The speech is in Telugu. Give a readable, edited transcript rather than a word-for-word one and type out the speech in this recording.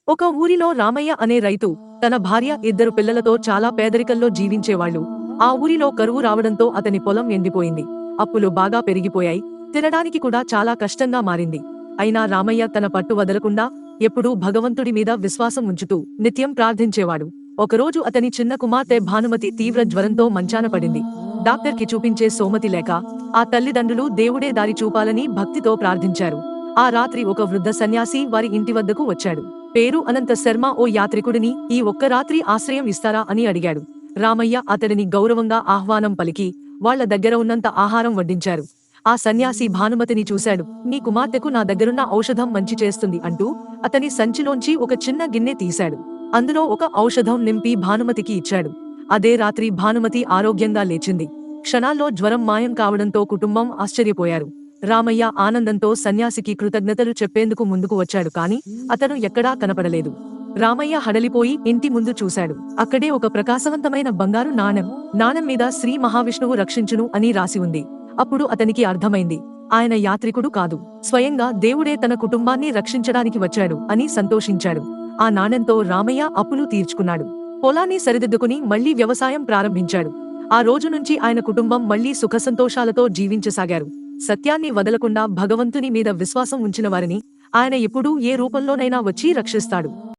ఒక ఊరిలో రామయ్య అనే రైతు తన భార్య ఇద్దరు పిల్లలతో చాలా పేదరికంలో జీవించేవాళ్లు. ఆ ఊరిలో కరువు రావడంతో అతని పొలం ఎండిపోయింది. అప్పులు బాగా పెరిగిపోయాయి. తినడానికి కూడా చాలా కష్టంగా మారింది. అయినా రామయ్య తన పట్టు వదలకుండా ఎప్పుడూ భగవంతుడి మీద విశ్వాసం ఉంచుతూ నిత్యం ప్రార్థించేవాడు. ఒకరోజు అతని చిన్న కుమార్తె భానుమతి తీవ్ర జ్వరంతో మంచాన పడింది. డాక్టర్కి చూపించే సోమతి లేక ఆ తల్లిదండ్రులు దేవుడే దారి చూపాలని భక్తితో ప్రార్థించారు. ఆ రాత్రి ఒక వృద్ధ సన్యాసి వారి ఇంటి వద్దకు వచ్చాడు. పేరు అనంత శర్మ. ఓ యాత్రికుడిని ఈ ఒక్క రాత్రి ఆశ్రయం ఇస్తారా అని అడిగాడు. రామయ్య అతడిని గౌరవంగా ఆహ్వానం పలికి వాళ్ల దగ్గర ఉన్నంత ఆహారం వడ్డించారు. ఆ సన్యాసి భానుమతిని చూశాడు. నీ కుమార్తెకు నా దగ్గరున్న ఔషధం మంచి చేస్తుంది అంటూ అతని సంచిలోంచి ఒక చిన్న గిన్నె తీశాడు. అందులో ఒక ఔషధం నింపి భానుమతికి ఇచ్చాడు. అదే రాత్రి భానుమతి ఆరోగ్యంగా లేచింది. క్షణాల్లో జ్వరం మాయం కావడంతో కుటుంబం ఆశ్చర్యపోయారు. రామయ్య ఆనందంతో సన్యాసికి కృతజ్ఞతలు చెప్పేందుకు ముందుకు వచ్చాడు. కాని అతను ఎక్కడా కనపడలేదు. రామయ్య హడలిపోయి ఇంటి ముందు చూశాడు. అక్కడే ఒక ప్రకాశవంతమైన బంగారు నాణెం మీద శ్రీ మహావిష్ణువు రక్షించును అని రాసి ఉంది. అప్పుడు అతనికి అర్థమైంది, ఆయన యాత్రికుడు కాదు, స్వయంగా దేవుడే తన కుటుంబాన్ని రక్షించడానికి వచ్చాడు అని సంతోషించాడు. ఆ నాణెంతో రామయ్య అప్పులు తీర్చుకున్నాడు. పొలాన్ని సరిదిద్దుకుని మళ్లీ వ్యవసాయం ప్రారంభించాడు. ఆ రోజు నుంచి ఆయన కుటుంబం మళ్లీ సుఖసంతోషాలతో జీవించసాగారు. సత్యాన్ని వదలకుండా భగవంతుని మీద విశ్వాసం ఉంచిన వారిని ఆయన ఎప్పుడూ ఏ రూపంలోనైనా వచ్చి రక్షిస్తాడు.